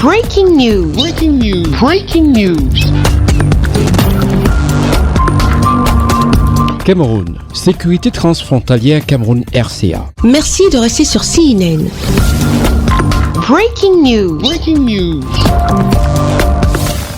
Breaking news. Breaking news. Breaking news. Cameroun. Sécurité transfrontalière Cameroun RCA. Merci de rester sur CNN. Breaking news. Breaking news.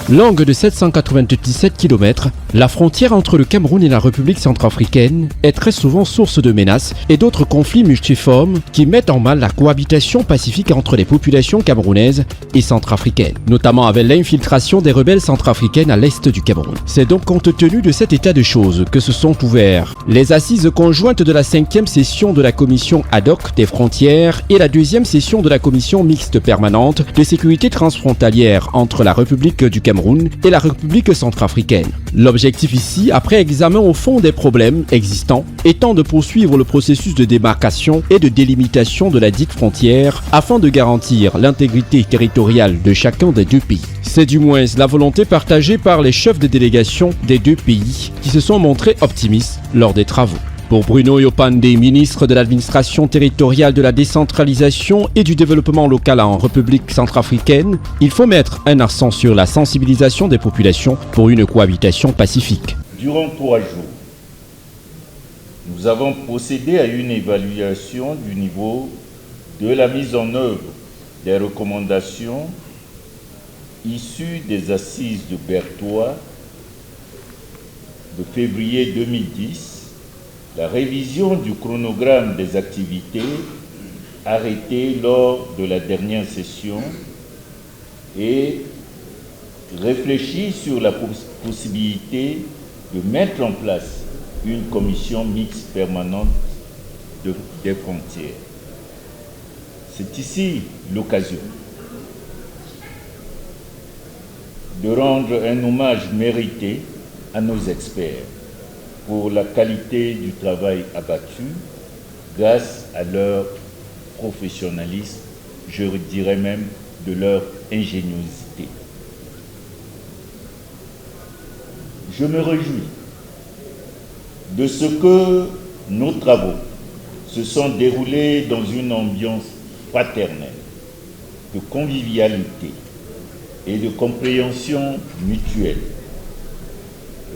Longue de 797 km, la frontière entre le Cameroun et la République centrafricaine est très souvent source de menaces et d'autres conflits multiformes qui mettent en mal la cohabitation pacifique entre les populations camerounaises et centrafricaines, notamment avec l'infiltration des rebelles centrafricaines à l'est du Cameroun. C'est donc compte tenu de cet état de choses que se sont ouvertes les assises conjointes de la 5e session de la commission ad hoc des frontières et la 2e session de la commission mixte permanente de sécurité transfrontalière entre la République du Cameroun et la République centrafricaine. L'objectif ici, après examen au fond des problèmes existants, étant de poursuivre le processus de démarcation et de délimitation de la dite frontière afin de garantir l'intégrité territoriale de chacun des deux pays. C'est du moins la volonté partagée par les chefs de délégation des deux pays qui se sont montrés optimistes lors des travaux. Pour Bruno Yopande, ministre de l'administration territoriale, de la décentralisation et du développement local en République centrafricaine, il faut mettre un accent sur la sensibilisation des populations pour une cohabitation pacifique. Durant 3 jours, nous avons procédé à une évaluation du niveau de la mise en œuvre des recommandations issues des assises de Bertois de février 2010, la révision du chronogramme des activités arrêtées lors de la dernière session et réfléchir sur la possibilité de mettre en place une commission mixte permanente des frontières. C'est ici l'occasion de rendre un hommage mérité à nos experts pour la qualité du travail abattu grâce à leur professionnalisme, je dirais même de leur ingéniosité. Je me réjouis de ce que nos travaux se sont déroulés dans une ambiance fraternelle, de convivialité et de compréhension mutuelle,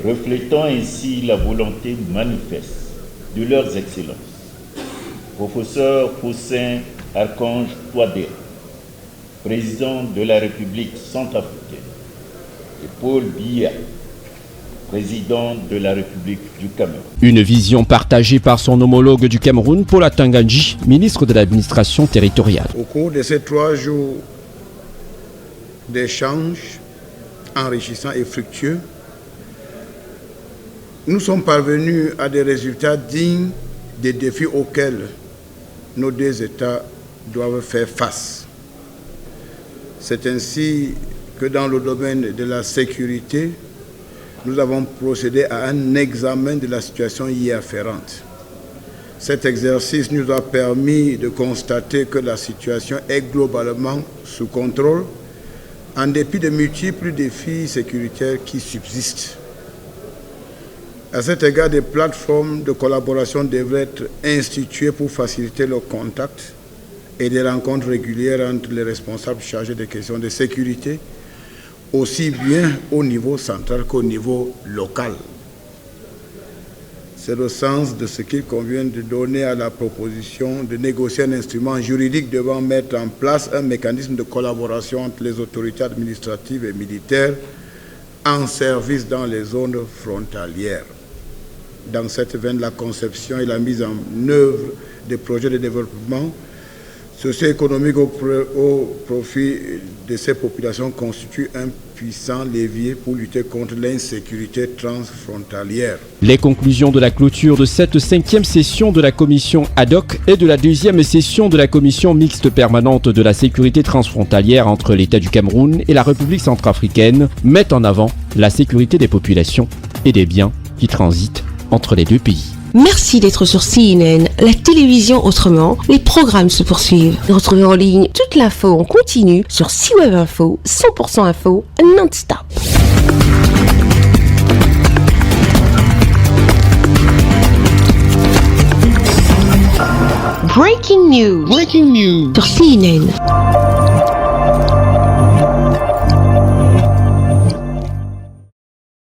reflétant ainsi la volonté manifeste de leurs excellences, professeur Faustin Archange Touadéra, président de la République centrafricaine, et Paul Biya, président de la République du Cameroun. Une vision partagée par son homologue du Cameroun, Paul Atanganji, ministre de l'administration territoriale. Au cours de ces 3 jours d'échanges enrichissants et fructueux, nous sommes parvenus à des résultats dignes des défis auxquels nos 2 États doivent faire face. C'est ainsi que dans le domaine de la sécurité, nous avons procédé à un examen de la situation y afférente. Cet exercice nous a permis de constater que la situation est globalement sous contrôle, en dépit de multiples défis sécuritaires qui subsistent. À cet égard, des plateformes de collaboration devraient être instituées pour faciliter le contact et des rencontres régulières entre les responsables chargés des questions de sécurité, aussi bien au niveau central qu'au niveau local. C'est le sens de ce qu'il convient de donner à la proposition de négocier un instrument juridique devant mettre en place un mécanisme de collaboration entre les autorités administratives et militaires en service dans les zones frontalières. Dans cette veine, la conception et la mise en œuvre des projets de développement socio-économique au profit de ces populations constituent un puissant levier pour lutter contre l'insécurité transfrontalière. Les conclusions de la clôture de cette 5e session de la commission ad hoc et de la 2e session de la commission mixte permanente de la sécurité transfrontalière entre l'État du Cameroun et la République centrafricaine mettent en avant la sécurité des populations et des biens qui transitent entre les 2 pays. Merci d'être sur CNN, la télévision autrement. Les programmes se poursuivent. Retrouvez en ligne toute l'info en continu sur C-Web Info, 100% info, non-stop. Breaking news. Sur CNN.